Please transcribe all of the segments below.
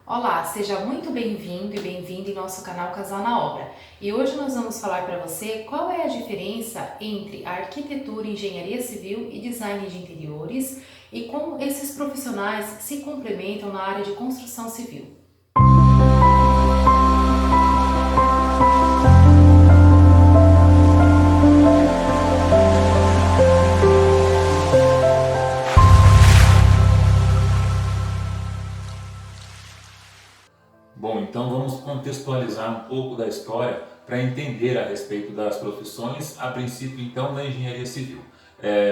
Olá, seja muito bem-vindo e bem-vinda em nosso canal Casal na Obra. E hoje nós vamos falar para você qual é a diferença entre a arquitetura, engenharia civil e design de interiores e como esses profissionais se complementam na área de construção civil. Bom, então vamos contextualizar um pouco da história para entender a respeito das profissões, a princípio então da engenharia civil.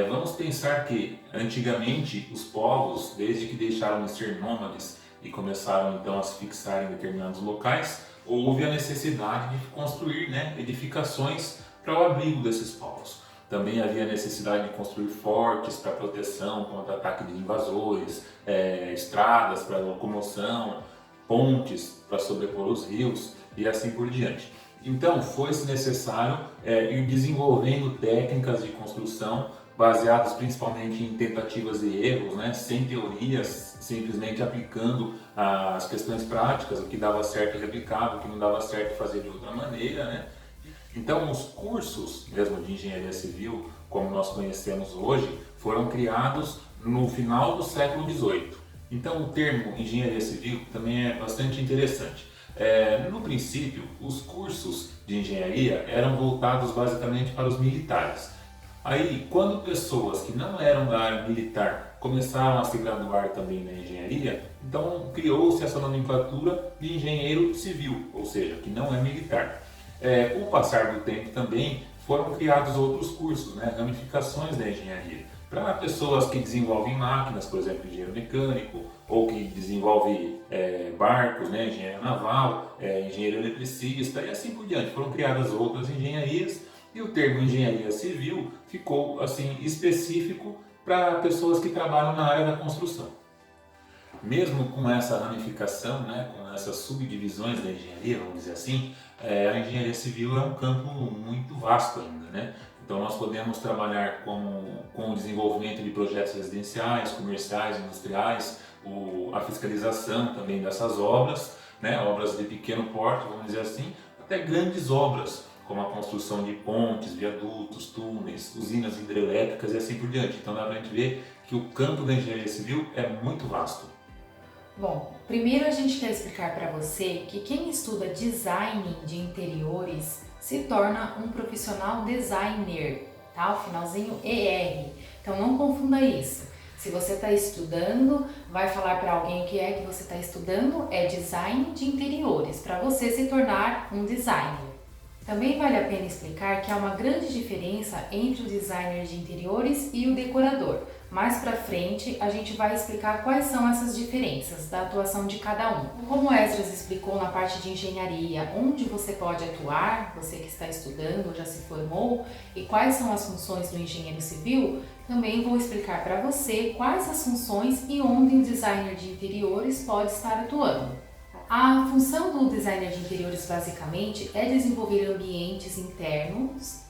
Vamos pensar que antigamente os povos, desde que deixaram de ser nômades e começaram então a se fixar em determinados locais, houve a necessidade de construir, edificações para o abrigo desses povos. Também havia necessidade de construir fortes para proteção contra ataque de invasores, estradas para locomoção, pontes para sobrepor os rios e assim por diante. Então, foi-se necessário ir desenvolvendo técnicas de construção baseadas principalmente em tentativas e erros, sem teorias, simplesmente aplicando as questões práticas, o que dava certo replicava, o que não dava certo fazer de outra maneira. Então, os cursos mesmo de engenharia civil, como nós conhecemos hoje, foram criados no final do século XVIII. Então, o termo engenharia civil também é bastante interessante. No princípio, os cursos de engenharia eram voltados basicamente para os militares. Aí, quando pessoas que não eram da área militar começaram a se graduar também na engenharia, então criou-se essa nomenclatura de engenheiro civil, ou seja, que não é militar. Com o passar do tempo também foram criados outros cursos, ramificações da engenharia, para pessoas que desenvolvem máquinas, por exemplo, engenheiro mecânico, ou que desenvolve barcos, engenheiro naval, engenheiro eletricista e assim por diante. Foram criadas outras engenharias e o termo engenharia civil ficou assim específico para pessoas que trabalham na área da construção. Mesmo com essa ramificação, com essas subdivisões da engenharia, vamos dizer assim, a engenharia civil é um campo muito vasto ainda. Então nós podemos trabalhar com o desenvolvimento de projetos residenciais, comerciais, industriais, a fiscalização também dessas obras, obras de pequeno porte, vamos dizer assim, até grandes obras, como a construção de pontes, viadutos, túneis, usinas hidrelétricas e assim por diante. Então dá para a gente ver que o campo da engenharia civil é muito vasto. Bom, primeiro a gente quer explicar para você que quem estuda design de interiores se torna um profissional designer, tá? O finalzinho ER. Então não confunda isso. Se você está estudando, vai falar para alguém o que é que você está estudando, é design de interiores, para você se tornar um designer. Também vale a pena explicar que há uma grande diferença entre o designer de interiores e o decorador. Mais pra frente a gente vai explicar quais são essas diferenças da atuação de cada um. Como o Esdras explicou na parte de engenharia, onde você pode atuar, você que está estudando ou já se formou, e quais são as funções do engenheiro civil, também vou explicar para você quais as funções e onde o designer de interiores pode estar atuando. A função do designer de interiores basicamente é desenvolver ambientes internos,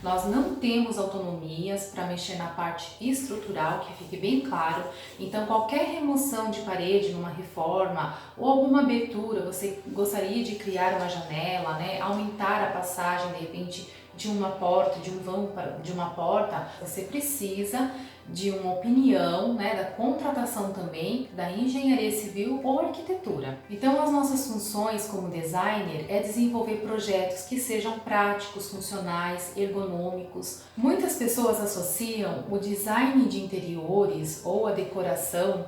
Nós não temos autonomias para mexer na parte estrutural, que fique bem claro. Então qualquer remoção de parede numa reforma ou alguma abertura, você gostaria de criar uma janela, aumentar a passagem de repente de uma porta, de um vão de uma porta, você precisa de uma opinião, da contratação também, da engenharia civil ou arquitetura. Então as nossas funções como designer é desenvolver projetos que sejam práticos, funcionais, ergonômicos. Muitas pessoas associam o design de interiores ou a decoração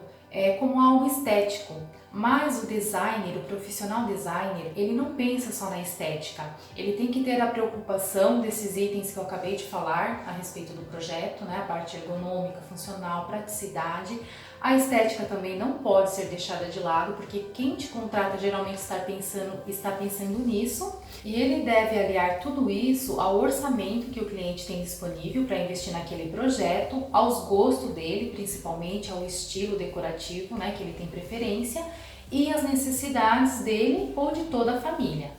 como algo estético, mas o designer, o profissional designer, ele não pensa só na estética, ele tem que ter a preocupação desses itens que eu acabei de falar a respeito do projeto, a parte ergonômica, funcional, praticidade. A estética também não pode ser deixada de lado, porque quem te contrata geralmente está pensando nisso, e ele deve aliar tudo isso ao orçamento que o cliente tem disponível para investir naquele projeto, aos gostos dele, principalmente ao estilo decorativo, que ele tem preferência, e as necessidades dele ou de toda a família.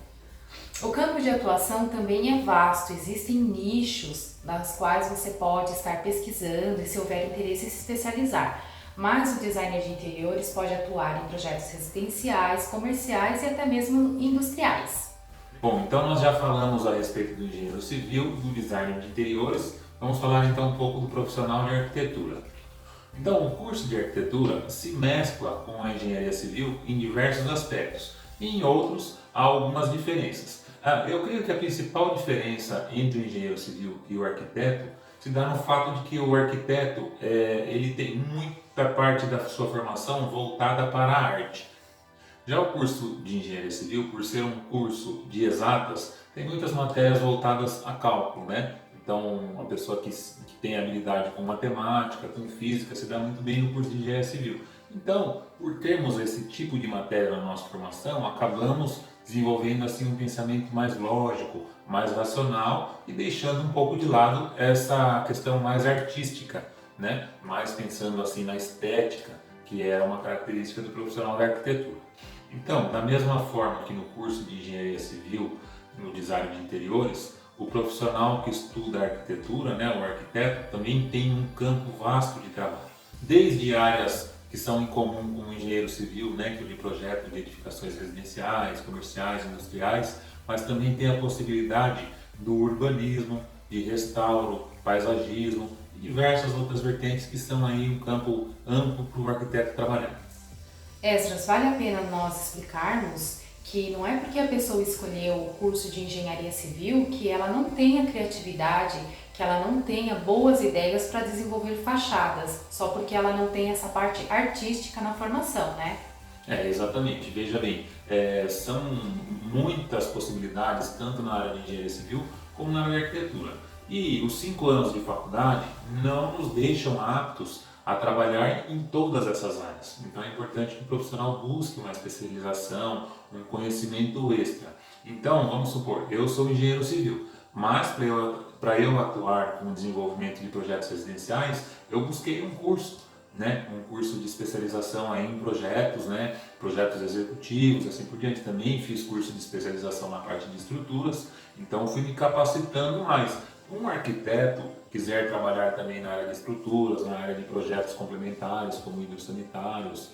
O campo de atuação também é vasto, existem nichos das quais você pode estar pesquisando e, se houver interesse, se especializar. mas o designer de interiores pode atuar em projetos residenciais, comerciais e até mesmo industriais. Bom, então nós já falamos a respeito do engenheiro civil, do designer de interiores, vamos falar então um pouco do profissional de arquitetura. Então, o curso de arquitetura se mescla com a engenharia civil em diversos aspectos, e em outros há algumas diferenças. Eu creio que a principal diferença entre o engenheiro civil e o arquiteto se dá no fato de que o arquiteto ele tem muita parte da sua formação voltada para a arte. Já o curso de engenharia civil, por ser um curso de exatas, tem muitas matérias voltadas a cálculo, né? Então, uma pessoa que tem habilidade com matemática, com física, se dá muito bem no curso de engenharia civil. Então, por termos esse tipo de matéria na nossa formação, acabamos desenvolvendo assim um pensamento mais lógico, mais racional e deixando um pouco de lado essa questão mais artística, né? Mais pensando assim na estética, que é uma característica do profissional da arquitetura. Então, da mesma forma que no curso de engenharia civil, no design de interiores, o profissional que estuda arquitetura, né, o arquiteto, também tem um campo vasto de trabalho. Desde áreas que são em comum com o engenheiro civil, né, que é de projeto de edificações residenciais, comerciais, industriais, mas também tem a possibilidade do urbanismo, de restauro, paisagismo e diversas outras vertentes que são aí um campo amplo para o arquiteto trabalhar. Esdras, vale a pena nós explicarmos que não é porque a pessoa escolheu o curso de engenharia civil que ela não tenha criatividade, que ela não tenha boas ideias para desenvolver fachadas, só porque ela não tem essa parte artística na formação, né? Exatamente. Veja bem, são muitas possibilidades, tanto na área de engenharia civil como na área de arquitetura. E os 5 anos de faculdade não nos deixam aptos a trabalhar em todas essas áreas. Então é importante que o profissional busque uma especialização, um conhecimento extra. Então, vamos supor, eu sou engenheiro civil, mas para eu atuar com o desenvolvimento de projetos residenciais, eu busquei um curso, né? Um curso de especialização aí em projetos, né? Projetos executivos, assim por diante. Também fiz curso de especialização na parte de estruturas, então fui me capacitando mais. Um arquiteto quiser trabalhar também na área de estruturas, na área de projetos complementares, como hidrossanitários,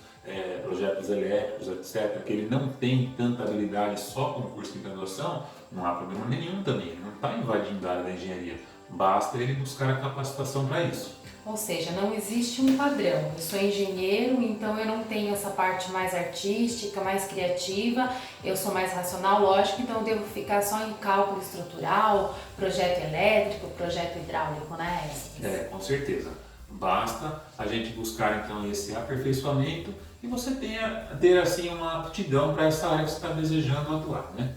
projetos elétricos, etc., que ele não tem tanta habilidade só com o curso de graduação, não há problema nenhum também, ele não está invadindo a área da engenharia, basta ele buscar a capacitação para isso. Ou seja, não existe um padrão. Eu sou engenheiro, então eu não tenho essa parte mais artística, mais criativa, eu sou mais racional, lógico, então eu devo ficar só em cálculo estrutural, projeto elétrico, projeto hidráulico, né? Com certeza. Basta a gente buscar então esse aperfeiçoamento e você ter assim uma aptidão para essa área que você está desejando atuar, né?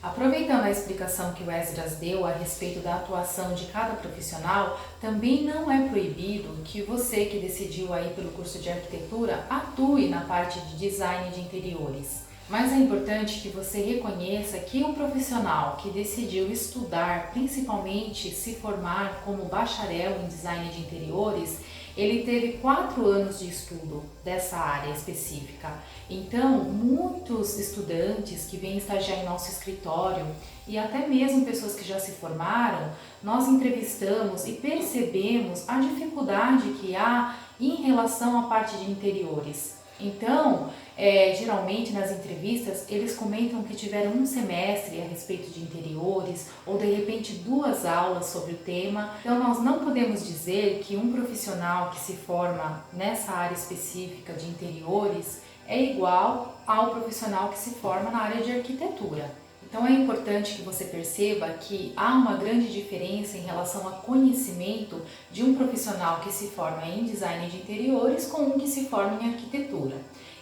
Aproveitando a explicação que o Esdras deu a respeito da atuação de cada profissional, também não é proibido que você que decidiu aí pelo curso de arquitetura atue na parte de design de interiores. Mas é importante que você reconheça que o profissional que decidiu estudar, principalmente se formar como bacharel em design de interiores, ele teve 4 anos de estudo dessa área específica. Então, muitos estudantes que vêm estagiar em nosso escritório e até mesmo pessoas que já se formaram, nós entrevistamos e percebemos a dificuldade que há em relação à parte de interiores. Então, geralmente nas entrevistas eles comentam que tiveram um semestre a respeito de interiores ou de repente 2 aulas sobre o tema. Então nós não podemos dizer que um profissional que se forma nessa área específica de interiores é igual ao profissional que se forma na área de arquitetura. Então é importante que você perceba que há uma grande diferença em relação a conhecimento de um profissional que se forma em design de interiores com um que se forma em arquitetura.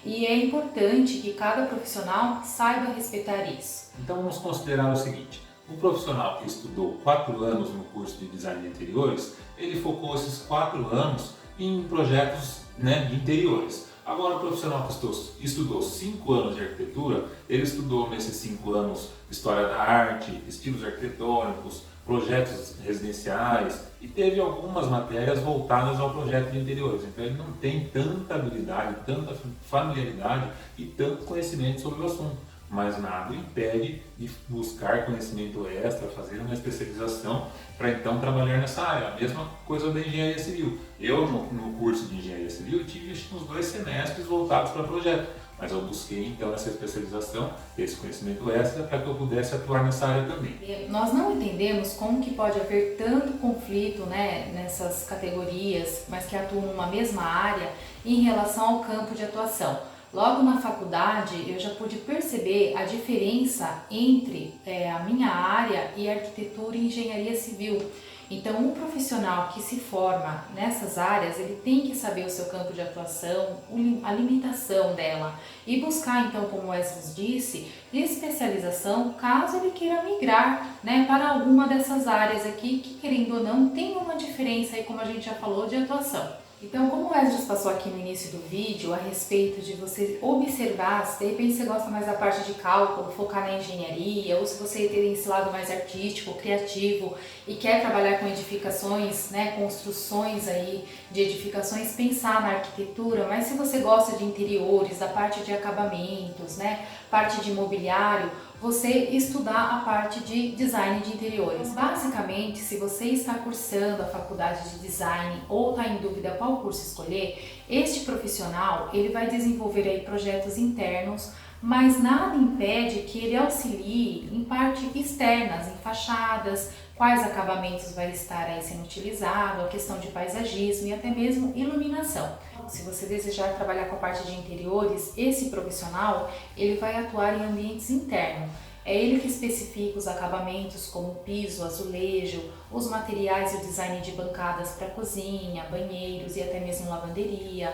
E é importante que cada profissional saiba respeitar isso. Então vamos considerar o seguinte, um profissional que estudou 4 anos no curso de design de interiores, ele focou esses 4 anos em projetos, né, de interiores. Agora o profissional que estudou 5 anos de arquitetura, ele estudou nesses 5 anos história da arte, estilos arquitetônicos, projetos residenciais e teve algumas matérias voltadas ao projeto de interiores. Então ele não tem tanta habilidade, tanta familiaridade e tanto conhecimento sobre o assunto. mas nada o impede de buscar conhecimento extra, fazer uma especialização para então trabalhar nessa área. A mesma coisa da engenharia civil. Eu, no curso de engenharia civil, tive uns 2 semestres voltados para projeto, mas eu busquei então essa especialização, esse conhecimento extra, para que eu pudesse atuar nessa área também. Nós não entendemos como que pode haver tanto conflito, né, nessas categorias, mas que atuam numa mesma área em relação ao campo de atuação. Logo na faculdade eu já pude perceber a diferença entre a minha área e arquitetura e engenharia civil. Então, um profissional que se forma nessas áreas, ele tem que saber o seu campo de atuação, a limitação dela e buscar, então, como o Wesley disse, especialização caso ele queira migrar, né, para alguma dessas áreas aqui que, querendo ou não, tem uma diferença aí, como a gente já falou, de atuação. Então, como o Wesley passou aqui no início do vídeo a respeito de você observar, se de repente você gosta mais da parte de cálculo, focar na engenharia, ou se você tem esse lado mais artístico, criativo e quer trabalhar com edificações, né, construções aí de edificações, pensar na arquitetura, mas se você gosta de interiores, da parte de acabamentos, né, parte de imobiliário, você estudar a parte de design de interiores. Basicamente, se você está cursando a faculdade de design ou está em dúvida qual curso escolher, este profissional ele vai desenvolver aí projetos internos, mas nada impede que ele auxilie em parte externas, em fachadas, quais acabamentos vai estar aí sendo utilizado, a questão de paisagismo e até mesmo iluminação. Se você desejar trabalhar com a parte de interiores, esse profissional ele vai atuar em ambientes internos. É ele que especifica os acabamentos como piso, azulejo, os materiais e o design de bancadas para cozinha, banheiros e até mesmo lavanderia.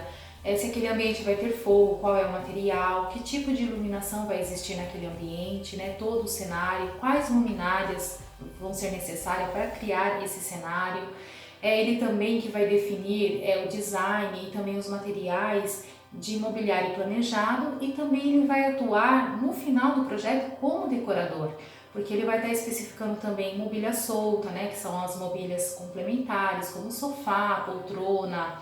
Se aquele ambiente vai ter fogo, qual é o material, que tipo de iluminação vai existir naquele ambiente, né? Todo o cenário, quais luminárias vão ser necessárias para criar esse cenário. É ele também que vai definir o design e também os materiais de imobiliário planejado, e também ele vai atuar no final do projeto como decorador, porque ele vai estar especificando também mobília solta, né, que são as mobílias complementares, como sofá, poltrona,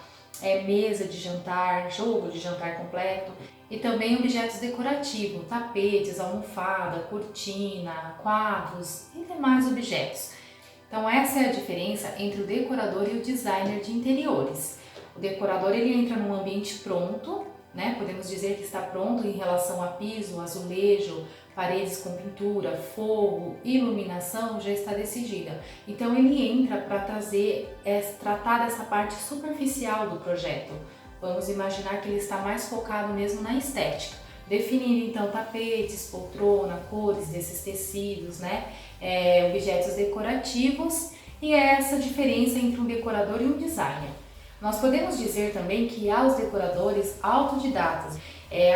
mesa de jantar, jogo de jantar completo, e também objetos decorativos, tapetes, almofada, cortina, quadros e demais objetos. Então essa é a diferença entre o decorador e o designer de interiores. O decorador ele entra num ambiente pronto, né? Podemos dizer que está pronto em relação a piso, azulejo, paredes com pintura, fogo, iluminação já está decidida. Então ele entra para tratar dessa parte superficial do projeto. Vamos imaginar que ele está mais focado mesmo na estética, definindo então tapetes, poltrona, cores desses tecidos, né? Objetos decorativos, e é essa diferença entre um decorador e um designer. Nós podemos dizer também que há os decoradores autodidatas,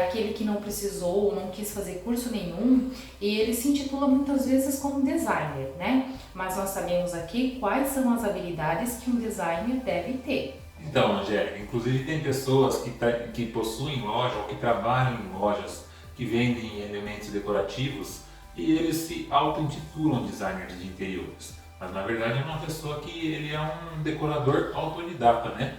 aquele que não precisou, não quis fazer curso nenhum, e ele se intitula muitas vezes como designer, né? Mas nós sabemos aqui quais são as habilidades que um designer deve ter. Então, Angélica, inclusive tem pessoas que possuem loja ou que trabalham em lojas que vendem elementos decorativos e eles se auto-intitulam designers de interiores. Mas na verdade é uma pessoa que ele é um decorador autodidata, né?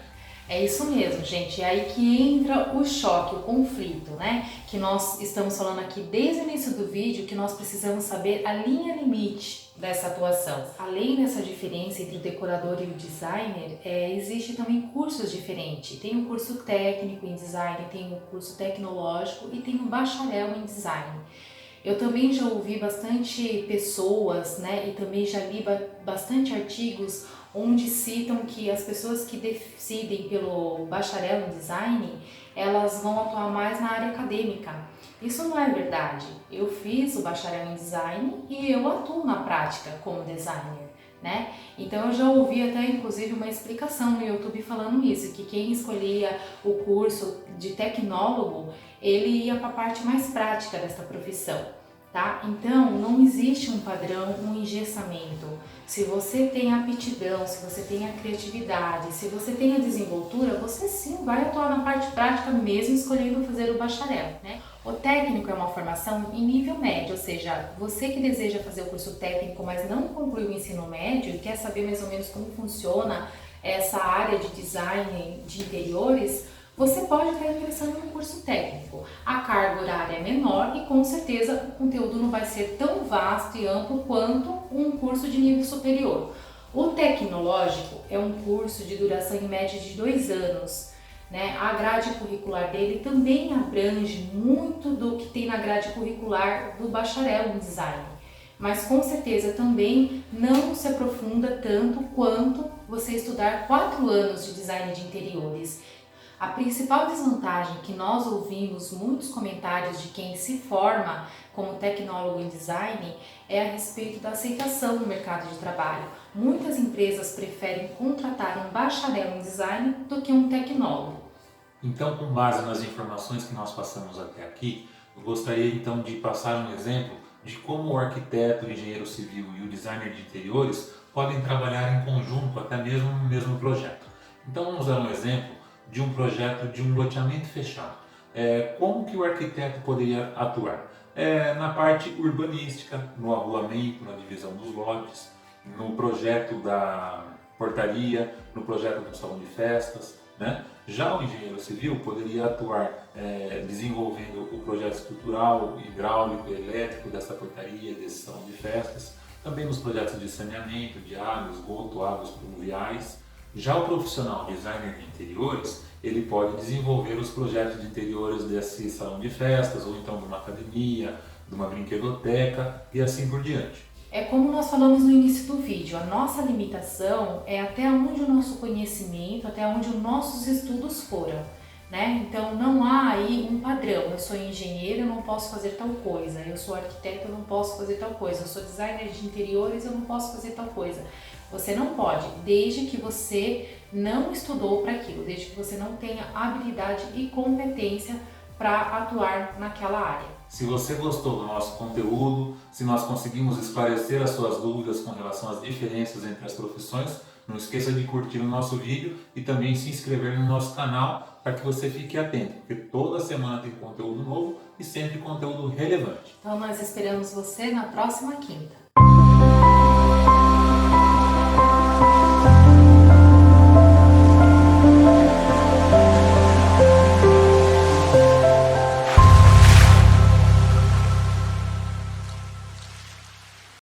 É isso mesmo, gente. É aí que entra o choque, o conflito, né? Que nós estamos falando aqui desde o início do vídeo, que nós precisamos saber a linha limite dessa atuação. Além dessa diferença entre o decorador e o designer, existe também cursos diferentes. Tem o curso técnico em design, tem o curso tecnológico e tem o bacharel em design. Eu também já ouvi bastante pessoas, né, e também já li bastante artigos onde citam que as pessoas que decidem pelo bacharel em design, elas vão atuar mais na área acadêmica. Isso não é verdade. Eu fiz o bacharel em design e eu atuo na prática como designer, né? Então eu já ouvi até inclusive uma explicação no YouTube falando isso, que quem escolhia o curso de tecnólogo, ele ia para a parte mais prática desta profissão, tá? Então não existe um padrão, um engessamento. Se você tem aptidão, se você tem a criatividade, se você tem a desenvoltura, você sim vai atuar na parte prática mesmo escolhendo fazer o bacharel, né? O técnico é uma formação em nível médio, ou seja, você que deseja fazer o curso técnico, mas não concluiu o ensino médio e quer saber mais ou menos como funciona essa área de design de interiores, você pode estar ingressando no curso técnico. A carga horária é menor e com certeza o conteúdo não vai ser tão vasto e amplo quanto um curso de nível superior. O tecnológico é um curso de duração em média de 2 anos. Né? A grade curricular dele também abrange muito do que tem na grade curricular do bacharel em design, mas com certeza também não se aprofunda tanto quanto você estudar 4 anos de design de interiores. A principal desvantagem que nós ouvimos muitos comentários de quem se forma como tecnólogo em design é a respeito da aceitação no mercado de trabalho. Muitas empresas preferem contratar um bacharel em design do que um tecnólogo. Então, com base nas informações que nós passamos até aqui, eu gostaria então de passar um exemplo de como o arquiteto, o engenheiro civil e o designer de interiores podem trabalhar em conjunto, até mesmo no mesmo projeto. Então, vamos dar um exemplo de um projeto de um loteamento fechado. Como que o arquiteto poderia atuar? Na parte urbanística, no arruamento, na divisão dos lotes, no projeto da portaria, no projeto do salão de festas, né? Já o engenheiro civil poderia atuar desenvolvendo o projeto estrutural, hidráulico e elétrico dessa portaria, desse salão de festas, também nos projetos de saneamento, de água, esgoto, águas pluviais. Já o profissional designer de interiores, ele pode desenvolver os projetos de interiores desse salão de festas, ou então de uma academia, de uma brinquedoteca e assim por diante. É como nós falamos no início do vídeo, a nossa limitação é até onde o nosso conhecimento, até onde os nossos estudos foram, né? Então não há aí um padrão, eu sou engenheiro, eu não posso fazer tal coisa, eu sou arquiteto, eu não posso fazer tal coisa, eu sou designer de interiores, eu não posso fazer tal coisa. Você não pode, desde que você não estudou para aquilo, desde que você não tenha habilidade e competência para atuar naquela área. Se você gostou do nosso conteúdo, se nós conseguimos esclarecer as suas dúvidas com relação às diferenças entre as profissões, não esqueça de curtir o nosso vídeo e também se inscrever no nosso canal para que você fique atento, porque toda semana tem conteúdo novo e sempre conteúdo relevante. Então nós esperamos você na próxima quinta.